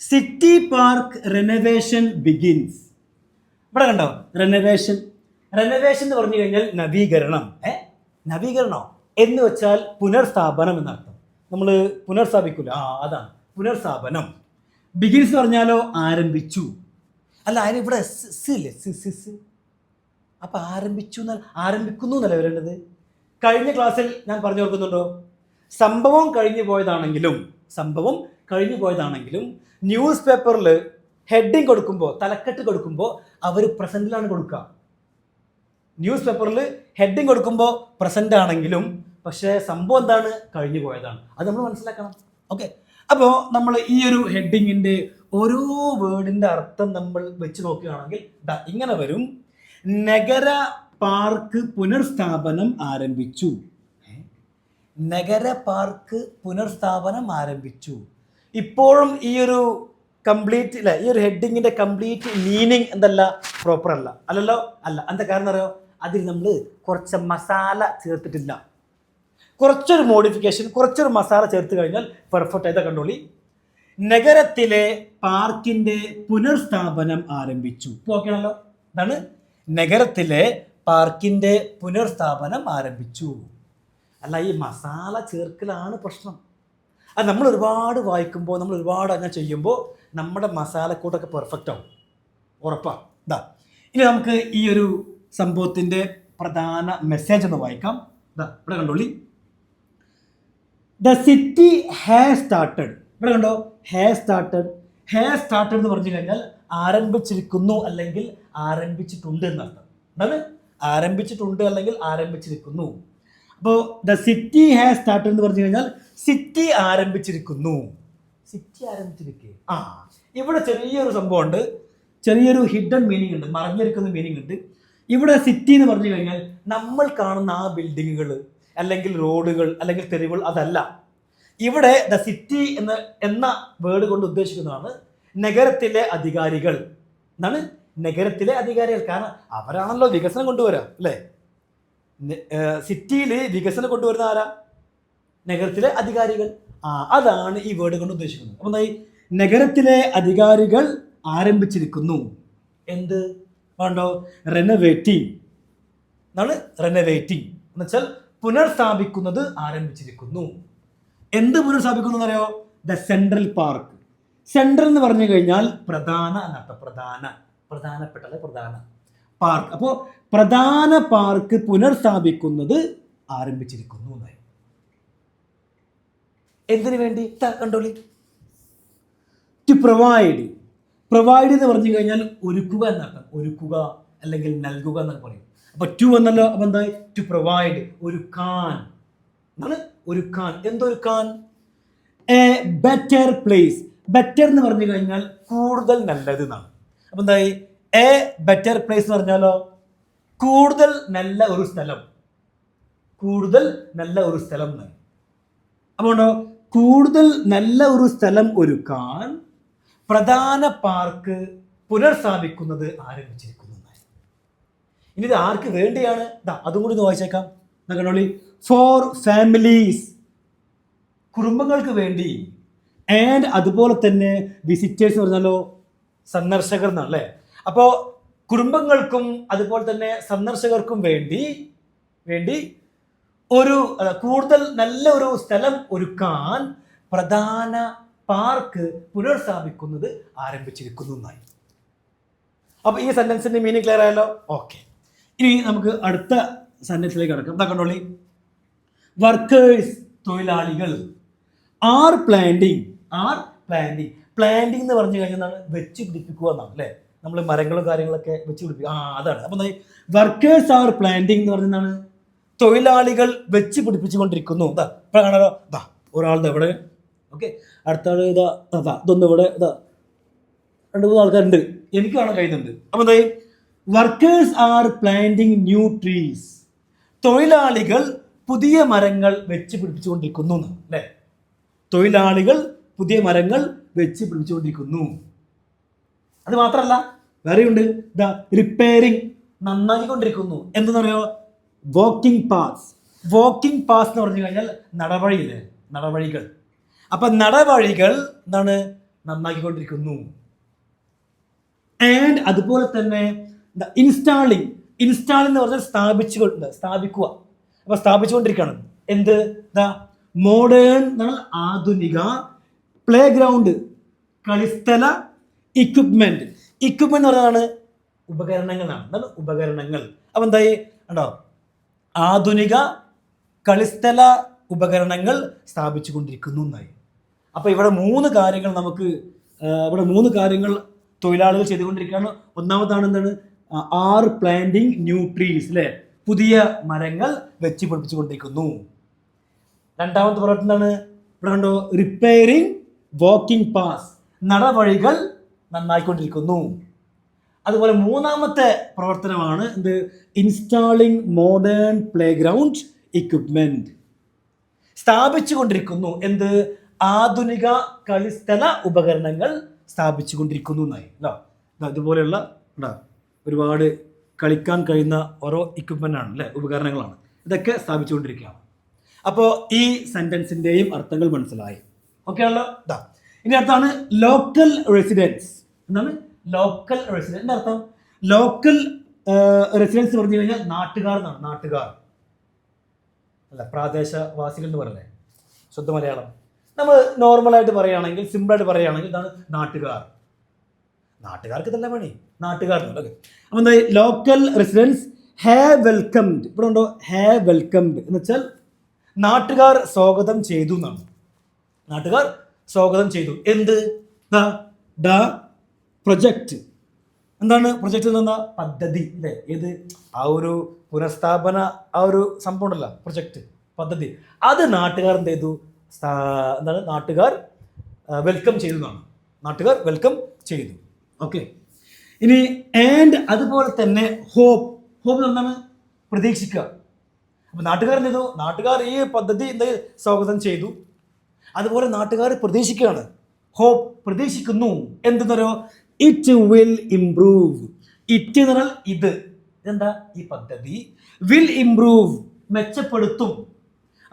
City park renovation begins. ഇവിടെ കണ്ടോ renovation. Renovation എന്ന് പറഞ്ഞു കഴിഞ്ഞാൽ നവീകരണം. നവീകരണോ എന്ന് വെച്ചാൽ പുനർസ്ഥാപനം എന്നർത്ഥം. നമ്മൾ പുനർസ്ഥാപിക്കൂല, അതാണ് പുനർസ്ഥാപനം. ബിഗിൻസ് എന്ന് പറഞ്ഞാലോ ആരംഭിച്ചു. അല്ല അതിന് ഇവിടെ അപ്പൊ ആരംഭിച്ചു ആരംഭിക്കുന്നു എന്നല്ല വരേണ്ടത്. കഴിഞ്ഞ ക്ലാസ്സിൽ ഞാൻ പറഞ്ഞു ഓർക്കുന്നുണ്ടോ, സംഭവം കഴിഞ്ഞു പോയതാണെങ്കിലും ന്യൂസ് പേപ്പറിൽ ഹെഡിങ് കൊടുക്കുമ്പോൾ, തലക്കെട്ട് കൊടുക്കുമ്പോൾ അവർ പ്രസന്റിലാണ് കൊടുക്കുക. ന്യൂസ് പേപ്പറിൽ ഹെഡിങ് കൊടുക്കുമ്പോൾ പ്രസന്റ് ആണെങ്കിലും പക്ഷേ സംഭവം എന്താണ്, കഴിഞ്ഞു പോയതാണ്. അത് നമ്മൾ മനസ്സിലാക്കണം. ഓക്കെ, അപ്പോൾ നമ്മൾ ഈ ഒരു ഹെഡിങ്ങിൻ്റെ ഓരോ വേർഡിൻ്റെ അർത്ഥം നമ്മൾ വെച്ച് നോക്കുകയാണെങ്കിൽ ഇങ്ങനെ വരും. നഗര പാർക്ക് പുനർസ്ഥാപനം ആരംഭിച്ചു. നഗര പാർക്ക് പുനർസ്ഥാപനം ആരംഭിച്ചു. ഇപ്പോഴും ഈ ഒരു കംപ്ലീറ്റ് അല്ല, ഈ ഒരു ഹെഡിങ്ങിന്റെ കംപ്ലീറ്റ് മീനിങ് എന്തല്ല, പ്രോപ്പർ അല്ലല്ലോ. എന്താ കാരണം അറിയോ, അതിൽ നമ്മൾ കുറച്ച് മസാല ചേർത്തിട്ടില്ല. കുറച്ചൊരു മോഡിഫിക്കേഷൻ, കുറച്ചൊരു മസാല ചേർത്ത് കഴിഞ്ഞാൽ പെർഫെക്റ്റ് ആയിട്ട് കണ്ടോളി. നഗരത്തിലെ പാർക്കിന്റെ പുനർസ്ഥാപനം ആരംഭിച്ചു. ഓക്കെയാണല്ലോ. എന്താണ് നഗരത്തിലെ പാർക്കിന്റെ പുനർസ്ഥാപനം ആരംഭിച്ചു. അല്ല, ഈ മസാല ചേർക്കലാണ് പ്രശ്നം. അത് നമ്മൾ ഒരുപാട് വായിക്കുമ്പോൾ, നമ്മൾ ഒരുപാട് അങ്ങനെ ചെയ്യുമ്പോൾ നമ്മുടെ മസാലക്കൂട്ടൊക്കെ പെർഫെക്റ്റ് ആവും, ഉറപ്പാ. ഇനി നമുക്ക് ഈ ഒരു സംഭവത്തിൻ്റെ പ്രധാന മെസ്സേജ് ഒന്ന് വായിക്കാം. ഇവിടെ കണ്ടോളി. The city has started. ഇവിടെ കണ്ടോ, ഹാസ് സ്റ്റാർട്ടഡ് എന്ന് പറഞ്ഞു കഴിഞ്ഞാൽ ആരംഭിച്ചിരിക്കുന്നു അല്ലെങ്കിൽ ആരംഭിച്ചിട്ടുണ്ട് എന്നർത്ഥം. എന്താണ് ആരംഭിച്ചിട്ടുണ്ട് അല്ലെങ്കിൽ ആരംഭിച്ചിരിക്കുന്നു. അപ്പോൾ ദ സിറ്റി ഹാസ് സ്റ്റാർട്ടഡ് എന്ന് പറഞ്ഞു കഴിഞ്ഞാൽ സിറ്റി ആരംഭിച്ചിരിക്കുന്നു. ഇവിടെ ചെറിയൊരു സംഭവമുണ്ട്, ചെറിയൊരു ഹിഡൻ മീനിങ് ഉണ്ട്, മറഞ്ഞിരിക്കുന്ന മീനിങ് ഉണ്ട്. ഇവിടെ സിറ്റി എന്ന് പറഞ്ഞു കഴിഞ്ഞാൽ നമ്മൾ കാണുന്ന ആ ബിൽഡിങ്ങുകൾ അല്ലെങ്കിൽ റോഡുകൾ അല്ലെങ്കിൽ തെരുവുകൾ അതല്ല. ഇവിടെ ദ സിറ്റി എന്ന വേർഡ് കൊണ്ട് ഉദ്ദേശിക്കുന്നതാണ് നഗരത്തിലെ അധികാരികൾ. എന്താണ് നഗരത്തിലെ അധികാരികൾ? കാരണം അവരാണല്ലോ വികസനം കൊണ്ടുവരാം, അല്ലേ? സിറ്റിയിൽ വികസനം കൊണ്ടുവരുന്ന ആരാ? നഗരത്തിലെ അധികാരികൾ. അതാണ് ഈ വേർഡ് കൊണ്ട് ഉദ്ദേശിക്കുന്നത്. അപ്പൊ ഈ നഗരത്തിലെ അധികാരികൾ ആരംഭിച്ചിരിക്കുന്നു. എന്ത് വേണ്ടോ? റെനോവേറ്റിംഗ്. എന്നാണ് റെനോവേറ്റിംഗ് എന്ന് വെച്ചാൽ പുനർസ്ഥാപിക്കുന്നത് ആരംഭിച്ചിരിക്കുന്നു. എന്ത് പുനർസ്ഥാപിക്കുന്നു എന്നറിയോ? The central park. സെൻട്രൽ എന്ന് പറഞ്ഞു കഴിഞ്ഞാൽ പ്രധാന എന്നർത്ഥം. പ്രധാന പാർക്ക്. അപ്പോൾ പ്രധാന പാർക്ക് പുനർസ്ഥാപിക്കുന്നത് ആരംഭിച്ചിരിക്കുന്നു എന്നായി. എന്തിനു വേണ്ടി? കണ്ടോളി. ടു പ്രൊവൈഡ് എന്ന് പറഞ്ഞു കഴിഞ്ഞാൽ ഒരുക്കുക എന്നർത്ഥം. ഒരുക്കുക അല്ലെങ്കിൽ നൽകുക എന്നൊക്കെ പറയും. അപ്പൊ ടു എന്നല്ലോ. അപ്പൊ എന്താ? ടു പ്രൊവൈഡ്, ഒരുക്കാൻ എന്നാണ്. ഒരുക്കാൻ. എന്തൊരുക്കാൻ? A better place. ബെറ്റർ എന്ന് പറഞ്ഞു കഴിഞ്ഞാൽ കൂടുതൽ നല്ലത് എന്നാണ്. അപ്പൊ എന്തായി? എ ബെറ്റർ പ്ലേസ് എന്ന് പറഞ്ഞാലോ കൂടുതൽ നല്ല ഒരു സ്ഥലം. എന്നാണ്. അപ്പോൾ കൂടുതൽ നല്ല ഒരു സ്ഥലം ഒരുക്കാൻ പ്രധാന പാർക്ക് പുനർസ്ഥാപിക്കുന്നത് ആരംഭിച്ചിരിക്കുന്നു. ഇനി ഇത് ആർക്ക് വേണ്ടിയാണ്? അതും കൂടി ഒന്ന് വായിച്ചേക്കാം. കണ്ടോളി. ഫോർ ഫാമിലീസ്, കുടുംബങ്ങൾക്ക് വേണ്ടി. ആൻഡ് അതുപോലെ തന്നെ വിസിറ്റേഴ്സ് എന്ന് പറഞ്ഞാലോ സന്ദർശകർ എന്നാണ്, അല്ലേ? അപ്പോൾ കുടുംബങ്ങൾക്കും അതുപോലെ തന്നെ സന്ദർശകർക്കും വേണ്ടി ഒരു കൂടുതൽ നല്ല ഒരു സ്ഥലം ഒരുക്കാൻ പ്രധാന പാർക്ക് പുനർസ്ഥാപിക്കുന്നത് ആരംഭിച്ചിരിക്കുന്നു എന്നായി. അപ്പൊ ഈ സെന്റൻസിന്റെ മീനിങ് ക്ലിയർ ആയല്ലോ. ഓക്കെ, ഇനി നമുക്ക് അടുത്ത സെന്റൻസിലേക്ക് കടക്കാം. കണ്ടോളി. വർക്കേഴ്സ്, തൊഴിലാളികൾ. ആർ പ്ലാന്റിങ് എന്ന് പറഞ്ഞു കഴിഞ്ഞാൽ വെച്ച് പിടിപ്പിക്കുക എന്നാണ്, അല്ലേ? നമ്മൾ മരങ്ങളും കാര്യങ്ങളൊക്കെ വെച്ച് പിടിപ്പിക്കുക. അതാണ്. അപ്പൊ വർക്കേഴ്സ് ആർ പ്ലാന്റിങ് എന്ന് പറഞ്ഞാൽ തൊഴിലാളികൾ വെച്ച് പിടിപ്പിച്ചുകൊണ്ടിരിക്കുന്നു. കാണാലോ. ഒരാളുടെ ഇവിടെ. ഓക്കെ, അടുത്ത ആള് ഇതൊന്നും ഇവിടെ 2-3 ആൾക്കാരുണ്ട്, എനിക്ക് കാണാൻ കഴിയുന്നുണ്ട്. അപ്പൊ workers are planting new trees. തൊഴിലാളികൾ പുതിയ മരങ്ങൾ വെച്ച് പിടിപ്പിച്ചുകൊണ്ടിരിക്കുന്നു, അല്ലേ? തൊഴിലാളികൾ പുതിയ മരങ്ങൾ വെച്ച് പിടിപ്പിച്ചുകൊണ്ടിരിക്കുന്നു. അത് മാത്രമല്ല വേറെയുണ്ട്. റിപ്പയറിങ്, നന്നാക്കിക്കൊണ്ടിരിക്കുന്നു. എന്തെന്നറിയോ? വാക്കിംഗ് പാസ് എന്ന് പറഞ്ഞു കഴിഞ്ഞാൽ നടവഴികൾ. അപ്പൊ നടവഴികൾ എന്താണ്? നന്നാക്കിക്കൊണ്ടിരിക്കുന്നു. ആൻഡ് അതുപോലെ തന്നെ ഇൻസ്റ്റാളിങ് എന്ന് പറഞ്ഞാൽ സ്ഥാപിക്കുക. അപ്പൊ സ്ഥാപിച്ചുകൊണ്ടിരിക്കുകയാണ്. എന്ത്? മോഡേൺ എന്ന് പറഞ്ഞാൽ ആധുനിക, പ്ലേ ഗ്രൗണ്ട് കളിസ്ഥല, ഇക്വിപ്മെന്റ് എന്ന് പറയുന്നതാണ് ഉപകരണങ്ങളാണ്. എന്താണ്? ഉപകരണങ്ങൾ. അപ്പൊ എന്തായി ഉണ്ടോ? ആധുനിക കളിസ്ഥല ഉപകരണങ്ങൾ സ്ഥാപിച്ചു കൊണ്ടിരിക്കുന്നു എന്നായി. അപ്പൊ ഇവിടെ മൂന്ന് കാര്യങ്ങൾ തൊഴിലാളികൾ ചെയ്തുകൊണ്ടിരിക്കുകയാണ്. ഒന്നാമതാണ് എന്താണ്? ആർ പ്ലാന്റിങ് ന്യൂ ട്രീസ്, അല്ലെ, പുതിയ മരങ്ങൾ വെച്ച് പിടിപ്പിച്ചുകൊണ്ടിരിക്കുന്നു. രണ്ടാമത്തെ പ്രവർത്തനം എന്താണ്? ഇവിടെ കണ്ടോ, റിപ്പയറിങ് വാക്കിംഗ് പാസ്, നടവഴികൾ നന്നായിക്കൊണ്ടിരിക്കുന്നു. അതുപോലെ മൂന്നാമത്തെ പ്രവർത്തനമാണ് എന്ത്? Installing modern play ground equipment, സ്ഥാപിച്ചു കൊണ്ടിരിക്കുന്നു. എന്ത്? ആധുനിക കളിസ്ഥല ഉപകരണങ്ങൾ സ്ഥാപിച്ചു കൊണ്ടിരിക്കുന്നു എന്നായി. ഇതുപോലെയുള്ള ഒരുപാട് കളിക്കാൻ കഴിയുന്ന ഓരോ ഇക്വിപ്മെന്റ് ആണ്, അല്ലെ, ഉപകരണങ്ങളാണ്. ഇതൊക്കെ സ്ഥാപിച്ചുകൊണ്ടിരിക്കുകയാണ്. അപ്പോൾ ഈ സെന്റൻസിന്റെയും അർത്ഥങ്ങൾ മനസ്സിലായി. ഓക്കെ ആണല്ലോ. ഇനി അർത്ഥമാണ് ലോക്കൽ റെസിഡൻസ്. എന്താണ് ലോക്കൽ റെസിഡൻസിന്റെ അർത്ഥം? ലോക്കൽ റെസിഡൻസ് പറഞ്ഞു കഴിഞ്ഞാൽ നാട്ടുകാർ എന്നാണ്. നാട്ടുകാർ അല്ല, പ്രാദേശവാസികൾ എന്ന് പറയല്ലേ, ശുദ്ധ മലയാളം. നമ്മൾ നോർമലായിട്ട് പറയുകയാണെങ്കിൽ, സിമ്പിളായിട്ട് പറയുകയാണെങ്കിൽ ഇതാണ് നാട്ടുകാർ. നാട്ടുകാർക്ക് തന്നെ പണി, നാട്ടുകാർ. അപ്പൊ എന്താ? Local residence have welcomed. ഇവിടെ ഉണ്ടോ? ഹാവ് വെൽക്കംഡ് എന്ന് വെച്ചാൽ നാട്ടുകാർ സ്വാഗതം ചെയ്തു എന്നാണ്. നാട്ടുകാർ സ്വാഗതം ചെയ്തു. എന്ത്? The project. എന്താണ് പ്രൊജക്റ്റ് എന്ന് പറഞ്ഞാൽ? പദ്ധതി, അല്ലേ? ഏത്? ആ ഒരു പുനഃസ്ഥാപന ആ ഒരു സംഭവം ഉണ്ടല്ലോ, പ്രൊജക്റ്റ്, പദ്ധതി. അത് നാട്ടുകാർ എന്ത് ചെയ്തു? എന്താണ്? നാട്ടുകാർ വെൽക്കം ചെയ്തു എന്നാണ്. നാട്ടുകാർ വെൽക്കം ചെയ്തു. ഓക്കെ. ഇനി ആൻഡ് അതുപോലെ തന്നെ ഹോപ്പ്. ഹോപ്പ് എന്താണ്? പ്രതീക്ഷിക്കുക. അപ്പൊ നാട്ടുകാർ എന്ത് ചെയ്തു? നാട്ടുകാർ ഈ പദ്ധതി സ്വാഗതം ചെയ്തു. അതുപോലെ നാട്ടുകാർ പ്രതീക്ഷിക്കുകയാണ്. ഹോപ്പ് പ്രതീക്ഷിക്കുന്നു. എന്തെന്നോ? It will improve. ഇറ്റ് എന്ന് പറഞ്ഞാൽ ഇത്. ഇതെന്താ? ഈ പദ്ധതി. വിൽ ഇംപ്രൂവ് മെച്ചപ്പെടുത്തും.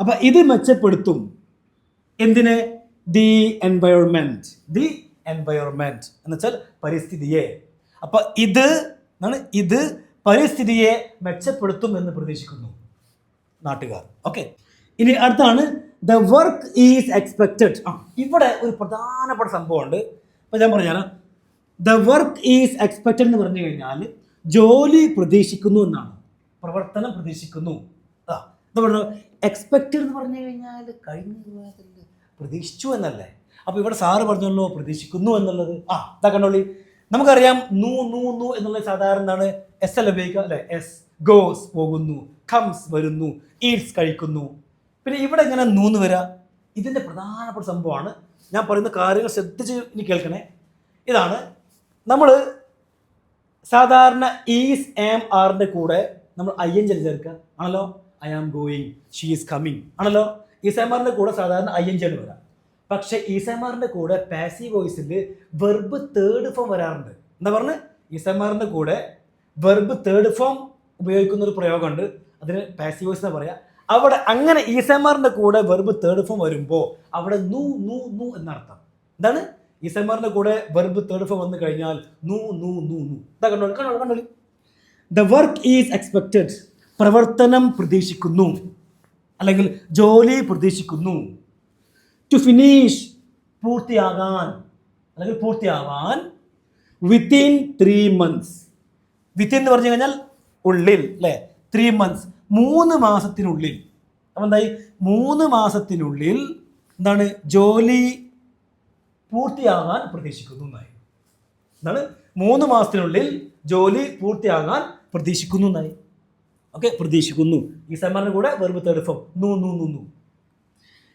അപ്പൊ ഇത് മെച്ചപ്പെടുത്തും. എന്തിനെ? The environment. ദി എൻവയോൺമെന്റ് എന്ന് വെച്ചാൽ പരിസ്ഥിതിയെ. അപ്പൊ ഇത് പരിസ്ഥിതിയെ മെച്ചപ്പെടുത്തും എന്ന് പ്രതീക്ഷിക്കുന്നു നാട്ടുകാർ. ഓക്കെ. ഇനി അടുത്താണ് ദ വർക്ക് ഈസ് എക്സ്പെക്റ്റഡ്. ഇവിടെ ഒരു പ്രധാനപ്പെട്ട സംഭവമുണ്ട്. ഇപ്പൊ ഞാൻ പറഞ്ഞാൽ ദ വർക്ക് ഈസ് എക്സ്പെക്റ്റഡ് എന്ന് പറഞ്ഞു കഴിഞ്ഞാൽ ജോലി പ്രതീക്ഷിക്കുന്നു എന്നാണ്. പ്രവർത്തനം പ്രതീക്ഷിക്കുന്നു. എക്സ്പെക്റ്റഡ് എന്ന് പറഞ്ഞു കഴിഞ്ഞാൽ കഴിഞ്ഞ പ്രതീക്ഷിച്ചു എന്നല്ലേ. അപ്പൊ ഇവിടെ സാറ് പറഞ്ഞല്ലോ പ്രതീക്ഷിക്കുന്നു എന്നുള്ളത്. ഇതാ കണ്ടോളി. നമുക്കറിയാം നൂ എന്നുള്ളത് സാധാരണ എന്താണ്? എസ് അല്ല ഉപയോഗിക്കുക, അല്ലെ? എസ്. ഗോസ് പോകുന്നു, കംസ് വരുന്നു, ഈറ്റ്സ് കഴിക്കുന്നു. പിന്നെ ഇവിടെ എങ്ങനെ നൂന്ന് വരാ? ഇതിന്റെ പ്രധാനപ്പെട്ട സംഭവമാണ്. ഞാൻ പറയുന്ന കാര്യങ്ങൾ ശ്രദ്ധിച്ച് ഇനി കേൾക്കണേ. ഇതാണ് നമ്മൾ സാധാരണ ഈസ് ആം ആറിന്റെ കൂടെ നമ്മൾ IN ചേർക്കുക ആണല്ലോ. I am going, she is coming ആണല്ലോ. ഈസ് ആം ആറിന്റെ കൂടെ സാധാരണ IN വരാം. പക്ഷെ ഈസ് ആം ആറിന്റെ കൂടെ പാസീവ് വോയിസിൽ വെർബ് തേർഡ് ഫോം വരാറുണ്ട്. എന്താ പറഞ്ഞ്? ഈസ് ആം ആറിന്റെ കൂടെ വെർബ് തേർഡ് ഫോം ഉപയോഗിക്കുന്ന ഒരു പ്രയോഗമുണ്ട്. അതിന് പാസീവ് വോയിസ് എന്ന് പറയാം. അവിടെ അങ്ങനെ ഈസ് ആം ആറിന്റെ കൂടെ വെർബ് തേർഡ് ഫോം വരുമ്പോൾ അവിടെ നൂ എന്നർത്ഥം. എന്താണ്? ഈസ് ആം ആറിന്റെ കൂടെ വെർബ് തേർഡ് ഫോം വന്നു കഴിഞ്ഞാൽ നൂ. ഇതാ കണ്ടോളി. The work is expected. പ്രവർത്തനം പ്രതീക്ഷിക്കുന്നു, അല്ലെങ്കിൽ ജോലി പ്രതീക്ഷിക്കുന്നു. ടു ഫിനിഷ് പൂർത്തിയാകാൻ, അല്ലെങ്കിൽ പൂർത്തിയാവാൻ. Within 3 months. വിത്തിൻ എന്ന് പറഞ്ഞു കഴിഞ്ഞാൽ ഉള്ളിൽ, അല്ലെ? 3 months 3 മാസത്തിനുള്ളിൽ. അപ്പം എന്തായി? 3 മാസത്തിനുള്ളിൽ എന്താണ്? ജോലി പൂർത്തിയാകാൻ പ്രതീക്ഷിക്കുന്നു എന്നായി. എന്താണ്? 3 മാസത്തിനുള്ളിൽ ജോലി പൂർത്തിയാകാൻ പ്രതീക്ഷിക്കുന്നു എന്നായി. ഓക്കെ. പ്രതീക്ഷിക്കുന്നു. ഈ സമ്മാനം കൂടെ വെർബ് തേർഡ് ഫോം നൂ.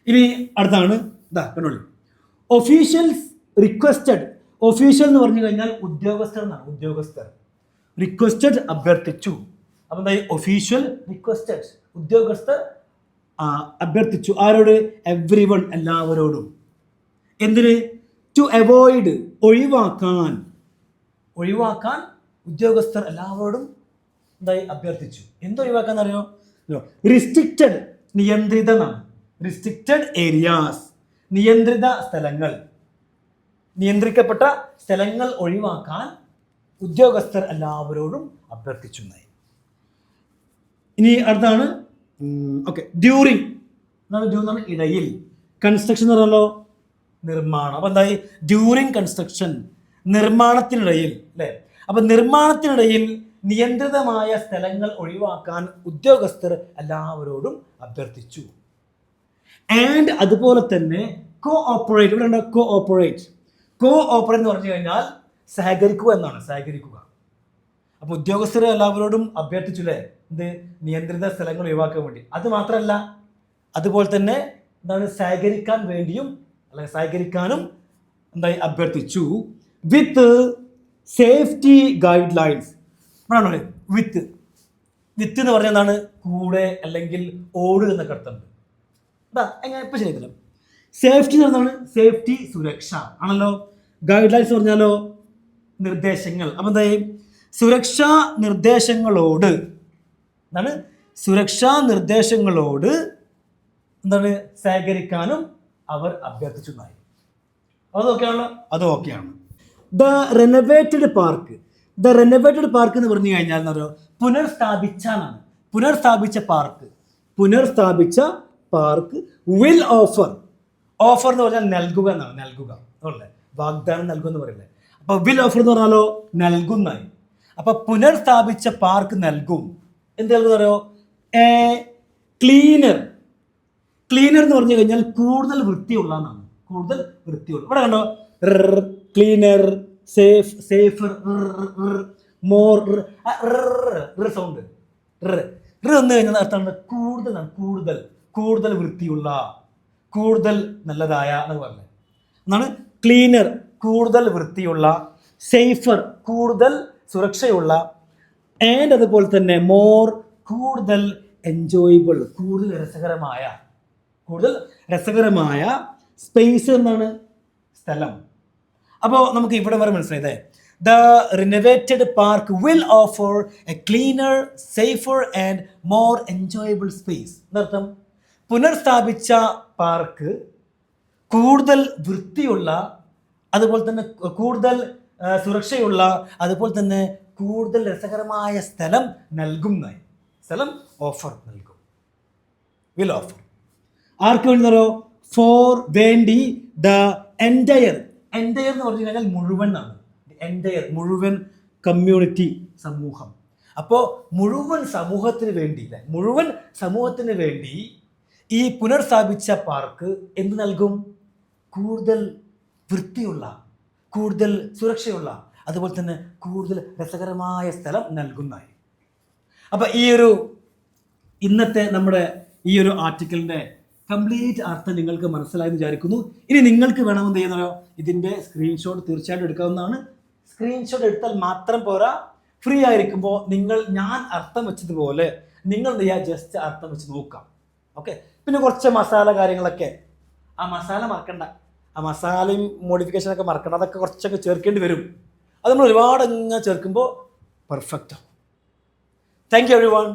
ഇനി അടുത്താണ് കണ്ടോളി. Officials requested. ഒഫീഷ്യൽ എന്ന് പറഞ്ഞു കഴിഞ്ഞാൽ ഉദ്യോഗസ്ഥർ എന്നാണ്. ഉദ്യോഗസ്ഥർ. റിക്വസ്റ്റഡ് അഭ്യർത്ഥിച്ചു. അപ്പൊ എന്തായി? Official requested. ഉദ്യോഗസ്ഥർ അഭ്യർത്ഥിച്ചു. ആരോട്? എവ്രിവൺ, എല്ലാവരോടും. എന്തിന്? ടു അവോയ്ഡ്, ഒഴിവാക്കാൻ. ഒഴിവാക്കാൻ ഉദ്യോഗസ്ഥർ എല്ലാവരോടും എന്തായി? അഭ്യർത്ഥിച്ചു. എന്തൊഴിവാക്കാൻ അറിയോ? റിസ്ട്രിക്റ്റഡ്, നിയന്ത്രിതമാണ്. റിസ്ട്രിക്റ്റഡ് ഏരിയാസ്, നിയന്ത്രിത സ്ഥലങ്ങൾ. നിയന്ത്രിക്കപ്പെട്ട സ്ഥലങ്ങൾ ഒഴിവാക്കാൻ ഉദ്യോഗസ്ഥർ എല്ലാവരോടും അഭ്യർത്ഥിച്ചു. ഇനി അടുത്താണ് ഓക്കെ ഡ്യൂറിങ് എന്താണ് ഇടയിൽ. കൺസ്ട്രക്ഷൻ എന്ന് പറഞ്ഞാലോ നിർമ്മാണം. അപ്പൊ എന്തായി ഡ്യൂറിങ് കൺസ്ട്രക്ഷൻ നിർമ്മാണത്തിനിടയിൽ അല്ലേ. അപ്പൊ നിർമ്മാണത്തിനിടയിൽ നിയന്ത്രിതമായ സ്ഥലങ്ങൾ ഒഴിവാക്കാൻ ഉദ്യോഗസ്ഥർ എല്ലാവരോടും അഭ്യർത്ഥിച്ചു. ആൻഡ് അതുപോലെ തന്നെ കോഓപ്പറേറ്റ്. ഇവിടെ ഉണ്ട് കോഓപ്പറേറ്റ്. കോഓപ്പറേറ്റ് എന്ന് പറഞ്ഞു കഴിഞ്ഞാൽ സഹകരിക്കുക എന്നാണ്, സഹകരിക്കുക. അപ്പൊ ഉദ്യോഗസ്ഥർ എല്ലാവരോടും അഭ്യർത്ഥിച്ചില്ലേ എന്ത് നിയന്ത്രിത സ്ഥലങ്ങൾ ഒഴിവാക്കാൻ വേണ്ടി. അത് മാത്രമല്ല അതുപോലെ തന്നെ എന്താണ് സഹകരിക്കാൻ വേണ്ടിയും അല്ലെങ്കിൽ സഹകരിക്കാനും എന്തായി അഭ്യർത്ഥിച്ചു. വിത്ത് സേഫ്റ്റി ഗൈഡ് ലൈൻസ്. ഇവിടെയാണ് വിത്ത്. വിത്ത് എന്ന് പറഞ്ഞാൽ എന്താണ് കൂടെ അല്ലെങ്കിൽ ഓട് എന്നൊക്കെ അർത്ഥമുണ്ട്. അതാ എങ്ങനെ ഇപ്പൊ ശരിയല്ലോ. സേഫ്റ്റി എന്ന് പറഞ്ഞാൽ സേഫ്റ്റി സുരക്ഷ ആണല്ലോ. ഗൈഡ് ലൈൻസ് പറഞ്ഞാലോ നിർദ്ദേശങ്ങൾ. അപ്പൊ എന്തായി സുരക്ഷാ നിർദ്ദേശങ്ങളോട് എന്താണ് സുരക്ഷാ നിർദ്ദേശങ്ങളോട് എന്താണ് സഹകരിക്കാനും അവർ അഭ്യർത്ഥിച്ചു. അതൊക്കെയാണല്ലോ, അതും ഓക്കെയാണ്. The renovated park. The renovated park എന്ന് പറഞ്ഞു കഴിഞ്ഞാൽ എന്താ പറയുക പുനർസ്ഥാപിച്ചാണ്. പുനർസ്ഥാപിച്ച പാർക്ക്. പുനർസ്ഥാപിച്ച പാർക്ക് വിൽ ഓഫർ. ഓഫർ എന്ന് പറഞ്ഞാൽ നൽകുക എന്നാണ്. നൽകുക അല്ലേ, വാഗ്ദാനം നൽകുക എന്ന് പറയില്ലേ. അപ്പൊ വിൽ ഓഫർ എന്ന് പറഞ്ഞാലോ നൽകുന്നായി. അപ്പൊ പുനർസ്ഥാപിച്ച പാർക്ക് നൽകും. എന്ത് നൽകുന്ന പറയോ എ ക്ലീനർ. ക്ലീനർ എന്ന് പറഞ്ഞു കഴിഞ്ഞാൽ കൂടുതൽ വൃത്തിയുള്ള എന്നാണ്. കൂടുതൽ വൃത്തിയുള്ള. ഇവിടെ കണ്ടോ cleaner, safe, safer, more sound വന്നു കഴിഞ്ഞാൽ അർത്ഥമാണ് കൂടുതലാണ്. കൂടുതൽ കൂടുതൽ വൃത്തിയുള്ള, കൂടുതൽ നല്ലതായ എന്നൊക്കെ പറഞ്ഞത് എന്നാണ്. ക്ലീനർ കൂടുതൽ വൃത്തിയുള്ള, സേഫർ കൂടുതൽ സുരക്ഷയുള്ള, ആൻഡ് അതുപോലെ തന്നെ മോർ കൂടുതൽ എൻജോയബിൾ കൂടുതൽ രസകരമായ, കൂടുതൽ രസകരമായ സ്പേസ് എന്നാണ് സ്ഥലം. അപ്പോൾ നമുക്ക് ഇവിടെ വരെ മനസ്സിലായത് the renovated park will offer A cleaner, safer and more enjoyable space. എന്നർത്ഥം പുനർസ്ഥാപിച്ച പാർക്ക് കൂടുതൽ വൃത്തിയുള്ള, അതുപോലെ തന്നെ കൂടുതൽ സുരക്ഷയുള്ള, അതുപോലെ തന്നെ കൂടുതൽ രസകരമായ സ്ഥലം നൽകും. സ്ഥലം ഓഫർ നൽകും. വിൽ ഓഫർ ആർക്ക് വേണ്ടി എന്നോ ഫോർ വേണ്ടി ദ എൻറ്റയർ. എൻറ്റയർ എന്ന് പറഞ്ഞു കഴിഞ്ഞാൽ മുഴുവൻ ആണ്. എൻറ്റയർ മുഴുവൻ കമ്മ്യൂണിറ്റി സമൂഹം. അപ്പോൾ മുഴുവൻ സമൂഹത്തിന് വേണ്ടി അല്ലെ, മുഴുവൻ സമൂഹത്തിന് വേണ്ടി ഈ പുനർസ്ഥാപിച്ച പാർക്ക് എന്ത് നൽകും? കൂടുതൽ വൃത്തിയുള്ള, കൂടുതൽ സുരക്ഷയുള്ള, അതുപോലെ തന്നെ കൂടുതൽ രസകരമായ സ്ഥലം നൽകുന്നതായി. അപ്പം ഈ ഒരു ഇന്നത്തെ നമ്മുടെ ഈ ഒരു ആർട്ടിക്കിളിൻ്റെ കംപ്ലീറ്റ് അർത്ഥം നിങ്ങൾക്ക് മനസ്സിലായെന്ന് വിചാരിക്കുന്നു. ഇനി നിങ്ങൾക്ക് വേണമെന്ന് ചെയ്യുന്നതോ ഇതിൻ്റെ സ്ക്രീൻഷോട്ട് തീർച്ചയായിട്ടും എടുക്കാവുന്നതാണ്. സ്ക്രീൻഷോട്ട് എടുത്താൽ മാത്രം പോരാ, ഫ്രീ ആയിരിക്കുമ്പോൾ ഞാൻ അർത്ഥം വെച്ചതുപോലെ നിങ്ങൾ ജസ്റ്റ് അർത്ഥം വെച്ച് നോക്കാം. ഓക്കെ. പിന്നെ കുറച്ച് മസാല കാര്യങ്ങളൊക്കെ, ആ മസാല മറക്കണ്ട, ആ മസാലയും മോഡിഫിക്കേഷനൊക്കെ മറക്കണ്ട, അതൊക്കെ കുറച്ചൊക്കെ ചേർക്കേണ്ടി വരും. അത് നമ്മൾ ഒരുപാട് ചേർക്കുമ്പോൾ പെർഫെക്റ്റ് ആവും. Thank you everyone.